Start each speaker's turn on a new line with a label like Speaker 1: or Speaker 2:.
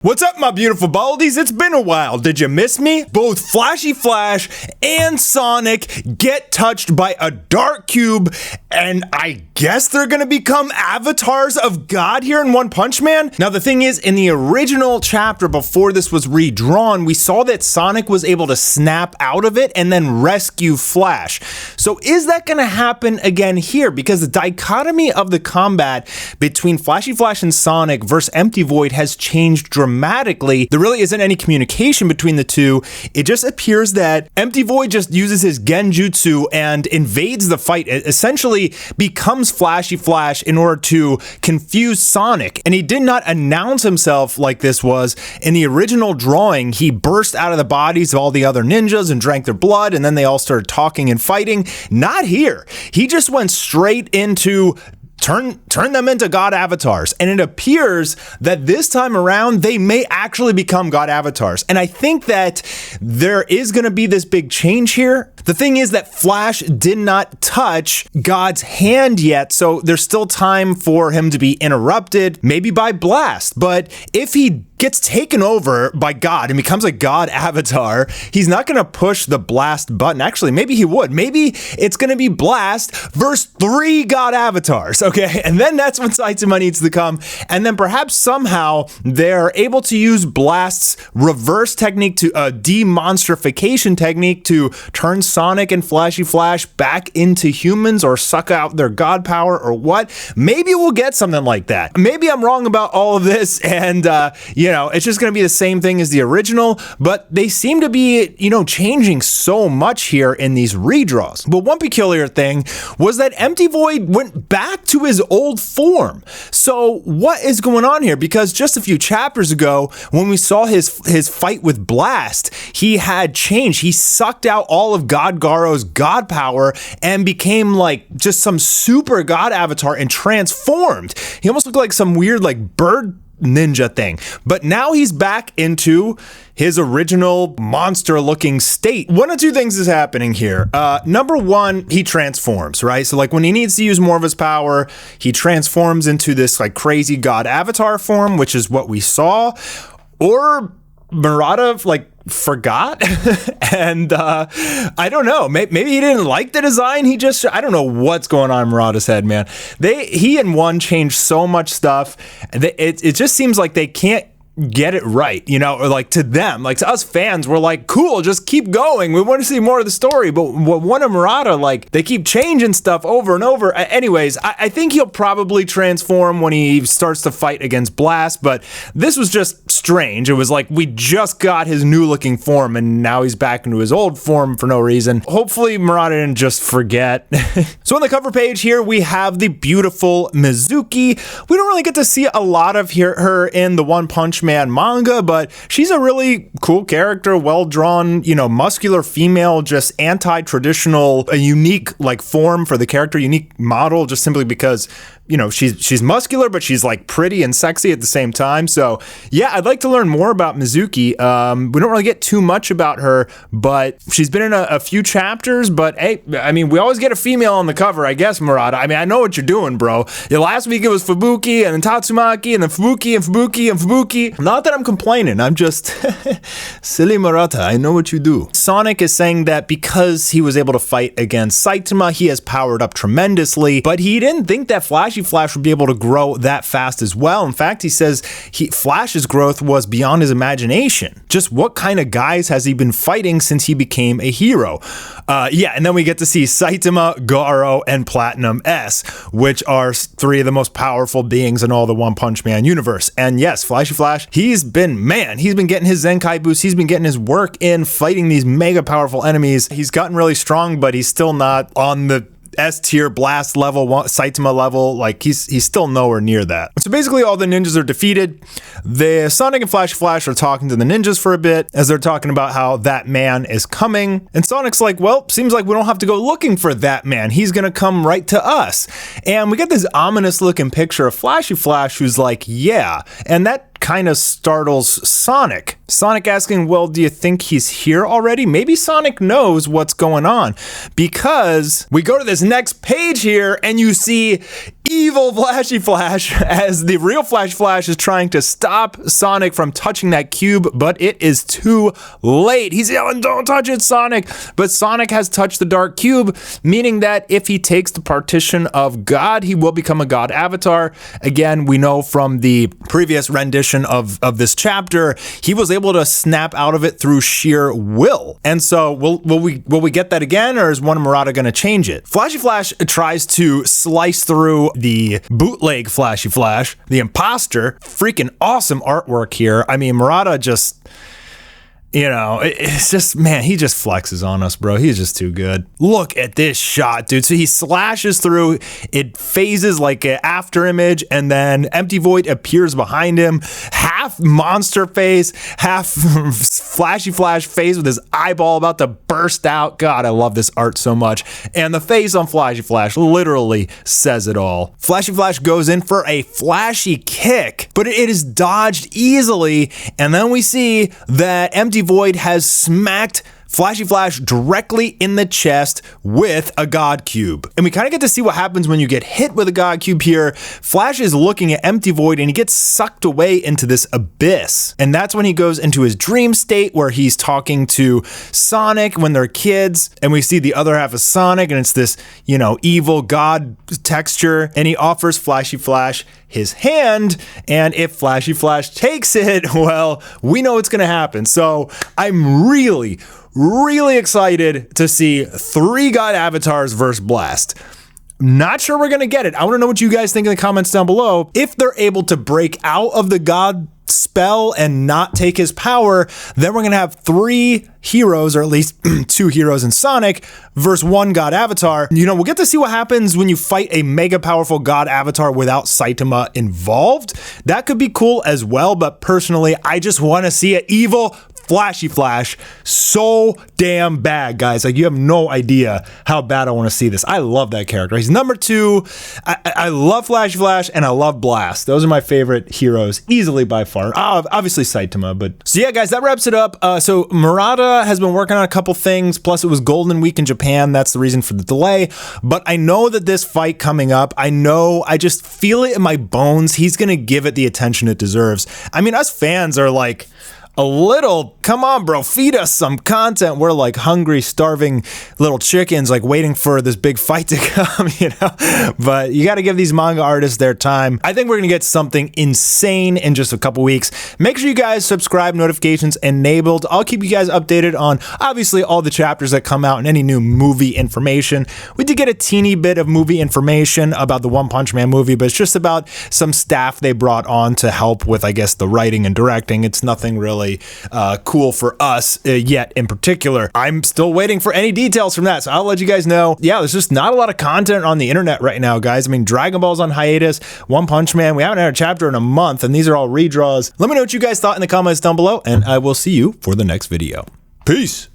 Speaker 1: What's up, my beautiful baldies? It's been a while. Did you miss me? Both Flashy Flash and Sonic get touched by a dark cube, and I guess they're gonna become avatars of God here in One Punch Man? Now, the thing is, in the original chapter before this was redrawn, we saw that Sonic was able to snap out of it and then rescue Flash. So is that gonna happen again here? Because the dichotomy of the combat between Flashy Flash and Sonic versus Empty Void has changed dramatically. There really isn't any communication between the two. It just appears that Empty Void just uses his genjutsu and invades the fight. It essentially becomes Flashy Flash in order to confuse Sonic. And he did not announce himself like this was. In the original drawing, he burst out of the bodies of all the other ninjas and drank their blood, and then they all started talking and fighting. Not here. He just went straight into turn them into God avatars. And it appears that this time around, they may actually become God avatars. And I think that there is going to be this big change here. The thing is that Flash did not touch God's hand yet, so there's still time for him to be interrupted, maybe by Blast. But if he gets taken over by God and becomes a God avatar, he's not going to push the Blast button. Actually, maybe he would. Maybe it's going to be Blast versus 3 God avatars, okay? And then that's when Saitama needs to come. And then perhaps somehow they're able to use Blast's reverse technique to a demonstrification technique to turn Sonic and Flashy Flash back into humans or suck out their God power or what. Maybe we'll get something like that. Maybe I'm wrong about all of this and, it's just going to be the same thing as the original, but they seem to be, changing so much here in these redraws. But one peculiar thing was that Empty Void went back to his old form. So what is going on here? Because just a few chapters ago, when we saw his fight with Blast, he had changed. He sucked out all of God Garo's God power and became like just some super God avatar and transformed. He almost looked like some weird like bird ninja thing. But now he's back into his original monster looking state. One of two things is happening here. Number one, he transforms, right? So like when he needs to use more of his power, he transforms into this like crazy God avatar form, which is what we saw. Or Murata like forgot and I don't know, maybe he didn't like the design. I don't know what's going on in Murata's head, man. He and One changed so much stuff. It just seems like they can't get it right, or like to them, like to us fans, we're like, cool, just keep going, we want to see more of the story. But One and Murata, like they keep changing stuff over and over. Anyways, I think he'll probably transform when he starts to fight against Blast, but this was just strange. It was like we just got his new looking form and now he's back into his old form for no reason. Hopefully Murata didn't just forget. So on the cover page here we have the beautiful Mizuki. We don't really get to see a lot of her in the One Punch Man manga, but she's a really cool character, well drawn, muscular female, just anti-traditional, a unique like form for the character, unique model, just simply because she's muscular, but she's like pretty and sexy at the same time. So yeah, I'd like to learn more about Mizuki. We don't really get too much about her, but she's been in a few chapters. But hey, we always get a female on the cover, I guess, Murata. I know what you're doing, bro. Last week it was Fubuki and then Tatsumaki and then Fubuki and Fubuki and Fubuki. Not that I'm complaining, I'm just silly Murata. I know what you do. Sonic is saying that because he was able to fight against Saitama, he has powered up tremendously, but he didn't think that Flashy Flash would be able to grow that fast as well. In fact, he says Flash's growth was beyond his imagination. Just what kind of guys has he been fighting since he became a hero? And then we get to see Saitama, Garo, and Platinum S, which are 3 of the most powerful beings in all the One Punch Man universe. And yes, Flashy Flash, he's been getting his Zenkai boost. He's been getting his work in fighting these mega powerful enemies. He's gotten really strong, but he's still not on the S tier Blast level, Saitama level. Like he's still nowhere near that. So basically all the ninjas are defeated. The Sonic and Flash are talking to the ninjas for a bit as they're talking about how that man is coming. And Sonic's like, well, seems like we don't have to go looking for that man. He's gonna come right to us. And we get this ominous looking picture of Flashy Flash who's like, yeah. And that kind of startles Sonic. Sonic asking, well, do you think he's here already? Maybe Sonic knows what's going on, because we go to this next page here and you see evil Flashy Flash as the real Flashy Flash is trying to stop Sonic from touching that cube, but it is too late. He's yelling, don't touch it, Sonic. But Sonic has touched the dark cube, meaning that if he takes the partition of God, he will become a God avatar. Again, we know from the previous rendition of this chapter, he was able to snap out of it through sheer will. And so will we get that again, or is one Murata going to change it? Flashy Flash tries to slice through the bootleg Flashy Flash, the imposter. Freaking awesome artwork here. I mean, Murata just, you know, it's just, man, he just flexes on us, bro. He's just too good. Look at this shot, dude. So he slashes through, it phases like an after image, and then Empty Void appears behind him. Half monster face, half Flashy Flash face with his eyeball about to burst out. God, I love this art so much. And the face on Flashy Flash literally says it all. Flashy Flash goes in for a flashy kick, but it is dodged easily. And then we see that Empty Void has smacked Flashy Flash directly in the chest with a God Cube. And we kind of get to see what happens when you get hit with a God Cube here. Flash is looking at Empty Void and he gets sucked away into this abyss. And that's when he goes into his dream state where he's talking to Sonic when they're kids. And we see the other half of Sonic and it's this, you know, evil God texture. And he offers Flashy Flash his hand, and if Flashy Flash takes it, well, we know what's gonna happen. So I'm really excited to see 3 God avatars versus Blast. Not sure we're gonna get it. I wanna know what you guys think in the comments down below. If they're able to break out of the God spell and not take his power, then we're gonna have 3 heroes, or at least 2 heroes in Sonic versus 1 God avatar. You know, we'll get to see what happens when you fight a mega powerful God avatar without Saitama involved. That could be cool as well, but personally, I just want to see an evil Flashy Flash so damn bad, guys. Like, you have no idea how bad I want to see this. I love that character. He's number 2. I love Flashy Flash and I love Blast. Those are my favorite heroes, easily by far. Obviously Saitama, but so yeah, guys, that wraps it up. So Murata has been working on a couple things. Plus, it was Golden Week in Japan. That's the reason for the delay. But I know that this fight coming up, I just feel it in my bones. He's gonna give it the attention it deserves. I mean, us fans are like a little, come on, bro, feed us some content. We're like hungry, starving little chickens, like waiting for this big fight to come, you know? But you got to give these manga artists their time. I think we're going to get something insane in just a couple weeks. Make sure you guys subscribe, notifications enabled. I'll keep you guys updated on obviously all the chapters that come out and any new movie information. We did get a teeny bit of movie information about the One Punch Man movie, but it's just about some staff they brought on to help with, I guess, the writing and directing. It's nothing really cool for us yet in particular. I'm still waiting for any details from that, so I'll let you guys know. Yeah, there's just not a lot of content on the internet right now, guys. I mean, Dragon Ball's on hiatus, One Punch Man, we haven't had a chapter in a month, and these are all redraws. Let me know what you guys thought in the comments down below, and I will see you for the next video. Peace!